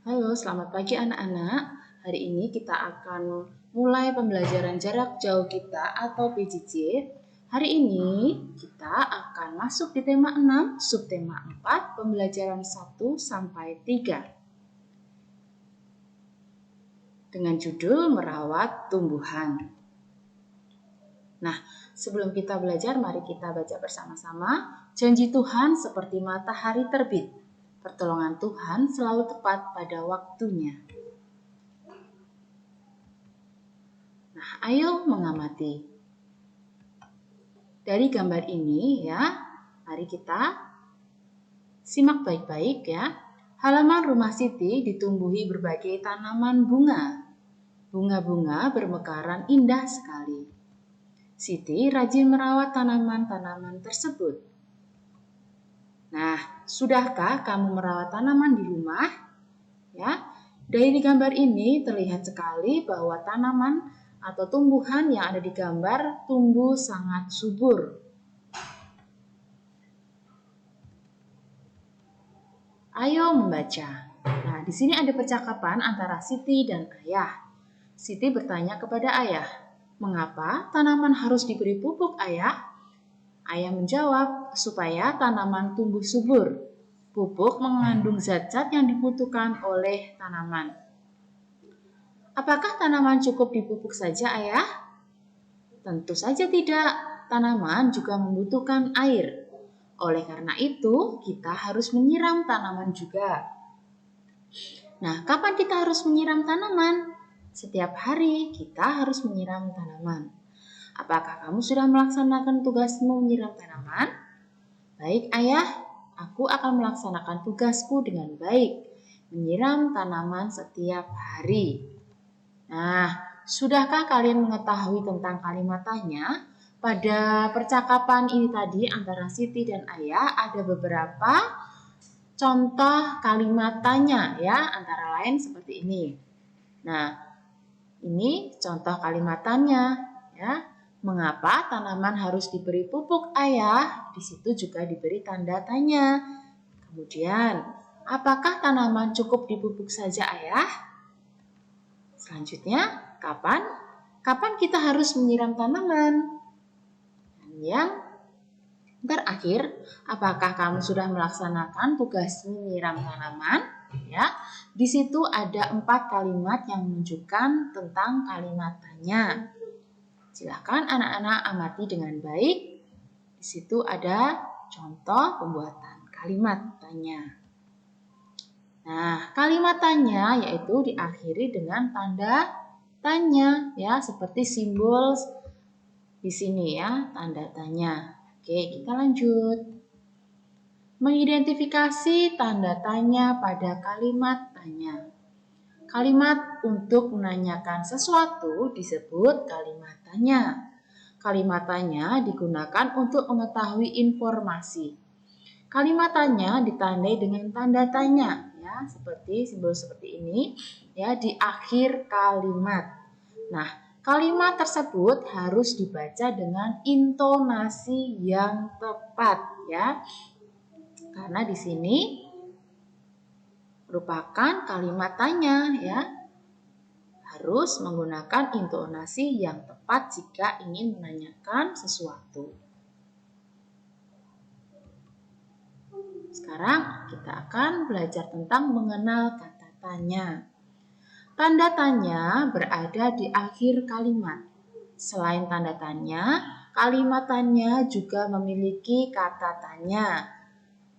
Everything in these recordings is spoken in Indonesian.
Halo, selamat pagi anak-anak. Hari ini kita akan mulai pembelajaran jarak jauh kita atau PJJ. Hari ini kita akan masuk di tema 6, subtema 4, pembelajaran 1 sampai 3. Dengan judul merawat tumbuhan. Nah, sebelum kita belajar, mari kita baca bersama-sama. Janji Tuhan seperti matahari terbit. Pertolongan Tuhan selalu tepat pada waktunya. Nah, ayo mengamati. Dari gambar ini ya, mari kita simak baik-baik ya. Halaman rumah Siti ditumbuhi berbagai tanaman bunga. Bunga-bunga bermekaran indah sekali. Siti rajin merawat tanaman-tanaman tersebut. Nah, sudahkah kamu merawat tanaman di rumah? Ya, dari gambar ini terlihat sekali bahwa tanaman atau tumbuhan yang ada di gambar tumbuh sangat subur. Ayo membaca. Nah, di sini ada percakapan antara Siti dan ayah. Siti bertanya kepada ayah, "Mengapa tanaman harus diberi pupuk, ayah?" Ayah menjawab, "Supaya tanaman tumbuh subur. Pupuk mengandung zat-zat yang dibutuhkan oleh tanaman." Apakah tanaman cukup dipupuk saja, ayah? Tentu saja tidak. Tanaman juga membutuhkan air. Oleh karena itu, kita harus menyiram tanaman juga. Nah, kapan kita harus menyiram tanaman? Setiap hari kita harus menyiram tanaman. Apakah kamu sudah melaksanakan tugasmu menyiram tanaman? Baik, ayah. Aku akan melaksanakan tugasku dengan baik. Menyiram tanaman setiap hari. Nah, sudahkah kalian mengetahui tentang kalimat tanya? Pada percakapan ini tadi antara Siti dan ayah ada beberapa contoh kalimat tanya ya, antara lain seperti ini. Nah, ini contoh kalimat tanya ya. Mengapa tanaman harus diberi pupuk, ayah? Di situ juga diberi tanda tanya. Kemudian, apakah tanaman cukup dipupuk saja, ayah? Selanjutnya, kapan kita harus menyiram tanaman? Dan yang terakhir, apakah kamu sudah melaksanakan tugas menyiram tanaman? Ya, di situ ada 4 kalimat yang menunjukkan tentang kalimat tanya. Silakan anak-anak amati dengan baik. Di situ ada contoh pembuatan kalimat tanya. Nah, kalimat tanya yaitu diakhiri dengan tanda tanya ya, seperti simbol di sini ya, tanda tanya. Oke, kita lanjut. Mengidentifikasi tanda tanya pada kalimat tanya. Kalimat untuk menanyakan sesuatu disebut kalimat tanya. Kalimat tanya digunakan untuk mengetahui informasi. Kalimat tanya ditandai dengan tanda tanya ya, seperti simbol seperti ini ya di akhir kalimat. Nah, kalimat tersebut harus dibaca dengan intonasi yang tepat ya. Karena di sini merupakan kalimat tanya ya. Harus menggunakan intonasi yang tepat jika ingin menanyakan sesuatu. Sekarang kita akan belajar tentang mengenal kata tanya. Tanda tanya berada di akhir kalimat. Selain tanda tanya, kalimat tanya juga memiliki kata tanya.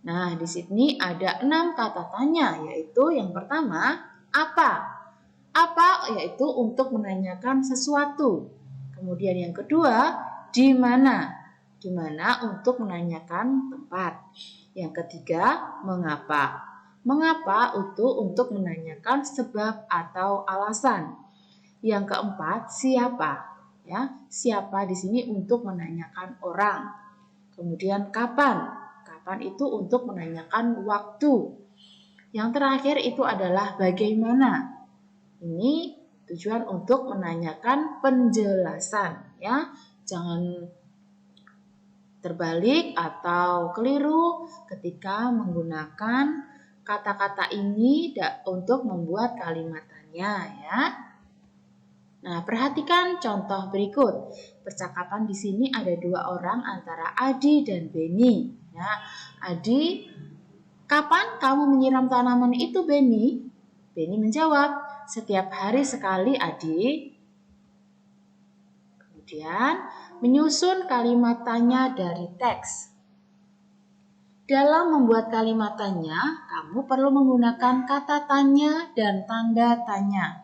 Nah, di sini ada 6 kata tanya, yaitu yang pertama, apa? Apa yaitu untuk menanyakan sesuatu. Kemudian yang kedua, di mana? Di mana untuk menanyakan tempat. Yang ketiga, mengapa? Mengapa itu untuk menanyakan sebab atau alasan. Yang keempat, siapa? Ya, siapa di sini untuk menanyakan orang. Kemudian kapan? Kapan itu untuk menanyakan waktu. Yang terakhir itu adalah bagaimana. Ini tujuan untuk menanyakan penjelasan ya. Jangan terbalik atau keliru ketika menggunakan kata-kata ini untuk membuat kalimatannya ya. Nah, perhatikan contoh berikut. Percakapan di sini ada dua orang antara Adi dan Beni. Ya, Adi, kapan kamu menyiram tanaman itu, Beni? Beni menjawab, setiap hari sekali, Adi. Kemudian, menyusun kalimat tanya dari teks. Dalam membuat kalimat tanya, kamu perlu menggunakan kata tanya dan tanda tanya.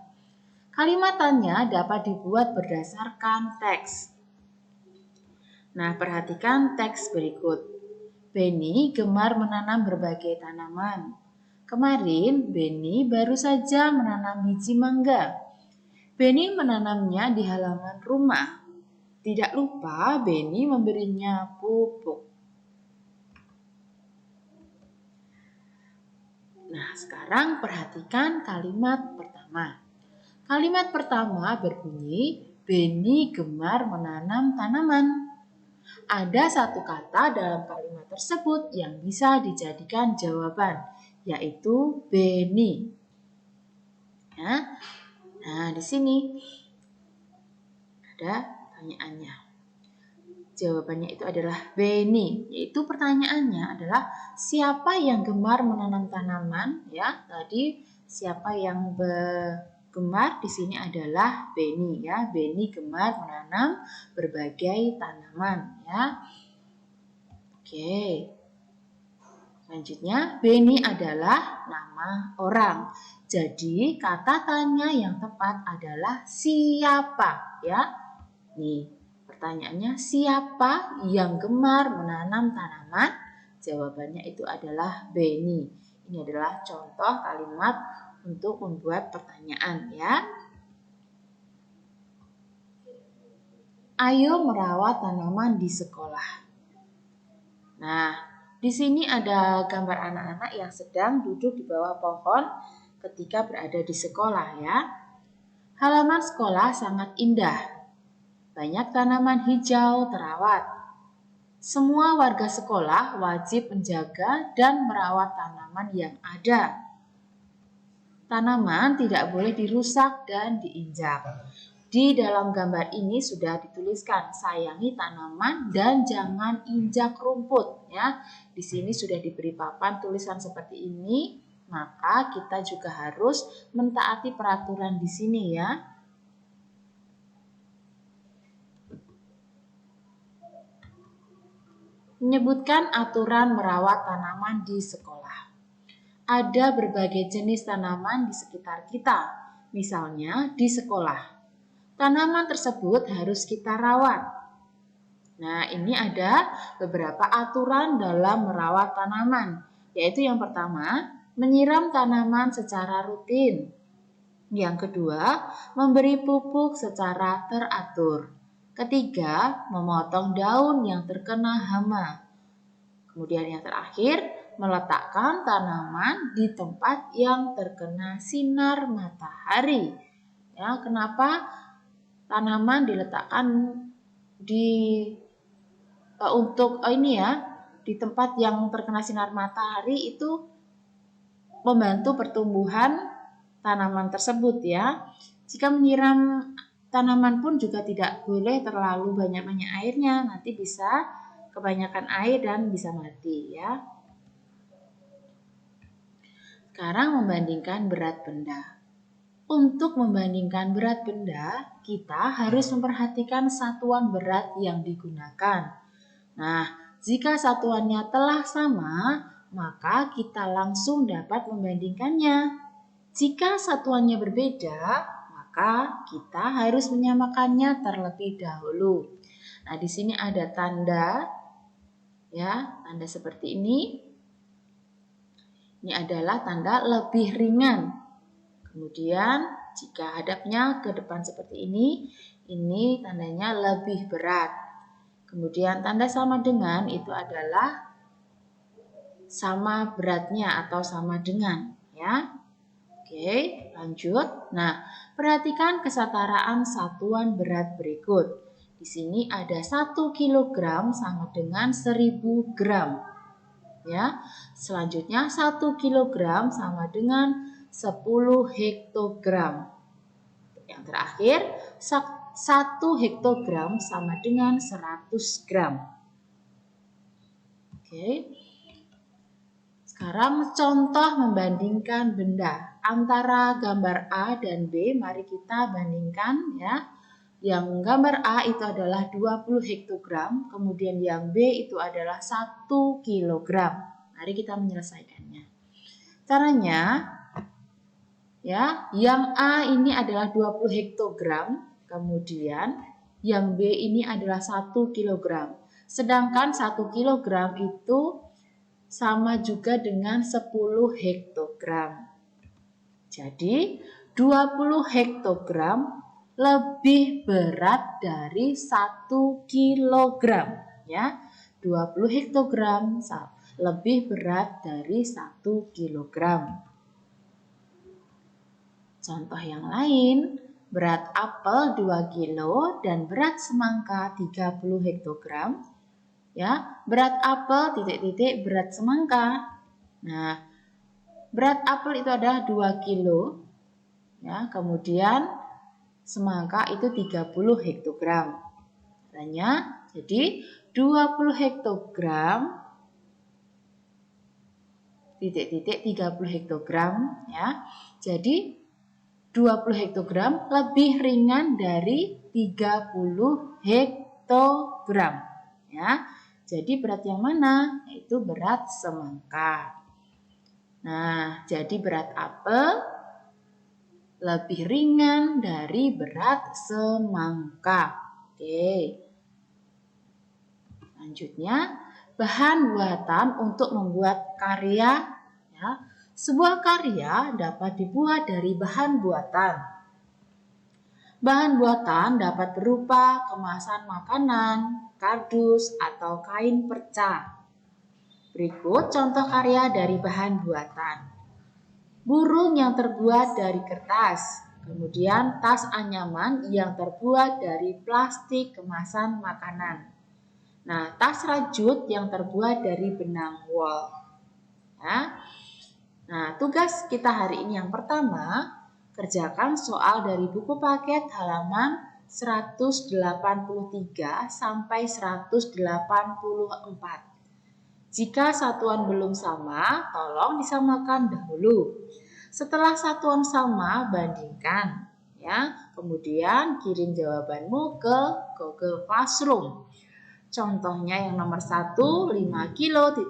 Kalimat tanya dapat dibuat berdasarkan teks. Nah, perhatikan teks berikut. Beni gemar menanam berbagai tanaman. Kemarin, Beni baru saja menanam biji mangga. Beni menanamnya di halaman rumah. Tidak lupa Beni memberinya pupuk. Nah, sekarang perhatikan kalimat pertama. Kalimat pertama berbunyi, Beni gemar menanam tanaman. Ada satu kata dalam kalimat tersebut yang bisa dijadikan jawaban, yaitu Beni. Ya. Nah, di sini ada pertanyaannya. Jawabannya itu adalah Beni, yaitu pertanyaannya adalah siapa yang gemar menanam tanaman? Ya, tadi siapa yang gemar di sini adalah Beni ya. Beni gemar menanam berbagai tanaman ya. Oke. Selanjutnya, Beni adalah nama orang. Jadi, kata tanya yang tepat adalah siapa ya. Nih, pertanyaannya siapa yang gemar menanam tanaman? Jawabannya itu adalah Beni. Ini adalah contoh kalimat untuk membuat pertanyaan ya. Ayo merawat tanaman di sekolah. Nah, di sini ada gambar anak-anak yang sedang duduk di bawah pohon ketika berada di sekolah ya. Halaman sekolah sangat indah. Banyak tanaman hijau terawat. Semua warga sekolah wajib menjaga dan merawat tanaman yang ada. Tanaman tidak boleh dirusak dan diinjak. Di dalam gambar ini sudah dituliskan sayangi tanaman dan jangan injak rumput ya. Di sini sudah diberi papan tulisan seperti ini, maka kita juga harus mentaati peraturan di sini ya. Menyebutkan aturan merawat tanaman di sekolah. Ada berbagai jenis tanaman di sekitar kita, misalnya di sekolah. Tanaman tersebut harus kita rawat. Nah, ini ada beberapa aturan dalam merawat tanaman, yaitu yang pertama, menyiram tanaman secara rutin. Yang kedua, memberi pupuk secara teratur. Ketiga, memotong daun yang terkena hama. Kemudian yang terakhir, meletakkan tanaman di tempat yang terkena sinar matahari. Ya, kenapa tanaman diletakkan di di tempat yang terkena sinar matahari itu membantu pertumbuhan tanaman tersebut ya. Jika menyiram tanaman pun juga tidak boleh terlalu banyak-banyak airnya, nanti bisa kebanyakan air dan bisa mati ya. Sekarang membandingkan berat benda. Untuk membandingkan berat benda, kita harus memperhatikan satuan berat yang digunakan. Nah, jika satuannya telah sama, maka kita langsung dapat membandingkannya. Jika satuannya berbeda, maka kita harus menyamakannya terlebih dahulu. Nah, di sini ada tanda ya, tanda seperti ini. Ini adalah tanda lebih ringan. Kemudian jika hadapnya ke depan seperti ini tandanya lebih berat. Kemudian tanda sama dengan itu adalah sama beratnya atau sama dengan ya. Oke, lanjut. Nah, perhatikan kesetaraan satuan berat berikut. Di sini ada 1 kg sama dengan 1000 gram. Ya. Selanjutnya 1 kilogram sama dengan 10 hektogram. Yang terakhir 1 hektogram sama dengan 100 gram. Oke. Sekarang contoh membandingkan benda antara gambar A dan B. Mari kita bandingkan ya. Yang gambar A itu adalah 20 hektogram, kemudian yang B itu adalah 1 kilogram. Mari kita menyelesaikannya. Caranya ya, yang A ini adalah 20 hektogram, kemudian yang B ini adalah 1 kilogram. Sedangkan 1 kilogram itu sama juga dengan 10 hektogram. Jadi 20 hektogram lebih berat dari 1 kilogram. Ya, 20 hektogram lebih berat dari 1 kilogram. Contoh yang lain, berat apel 2 kilo dan berat semangka 30 hektogram. Ya, berat apel berat semangka. Nah, berat apel itu adalah 2 kilo. Ya, kemudian semangka itu 30 hektogram. Caranya, jadi 20 hektogram 30 hektogram ya. Jadi 20 hektogram lebih ringan dari 30 hektogram ya. Jadi berat yang mana? Itu berat semangka. Nah, jadi berat apel lebih ringan dari berat semangka. Oke. Selanjutnya, bahan buatan untuk membuat karya ya. Sebuah karya dapat dibuat dari bahan buatan. Bahan buatan dapat berupa kemasan makanan, kardus, atau kain perca. Berikut contoh karya dari bahan buatan. Burung yang terbuat dari kertas, kemudian tas anyaman yang terbuat dari plastik kemasan makanan. Nah, tas rajut yang terbuat dari benang wol. Ya. Nah, tugas kita hari ini yang pertama, kerjakan soal dari buku paket halaman 183 sampai 184. Jika satuan belum sama, tolong disamakan dahulu. Setelah satuan sama, bandingkan ya. Kemudian kirim jawabanmu ke Google Classroom. Contohnya yang nomor 1, 5 kilo, 1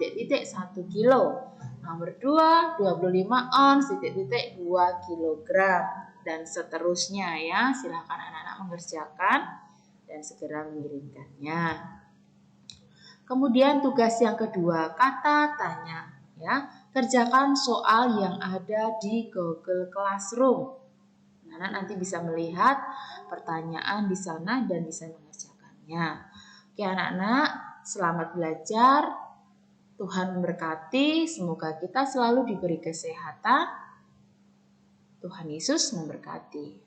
kilo. Nomor 2, 25 ons, 2 kilogram. Dan seterusnya ya. Silakan anak-anak mengerjakan dan segera mengirimkannya. Kemudian tugas yang kedua, kata tanya. Ya, kerjakan soal yang ada di Google Classroom. Anak nanti bisa melihat pertanyaan di sana dan bisa mengerjakannya. Oke anak-anak, selamat belajar. Tuhan memberkati, semoga kita selalu diberi kesehatan. Tuhan Yesus memberkati.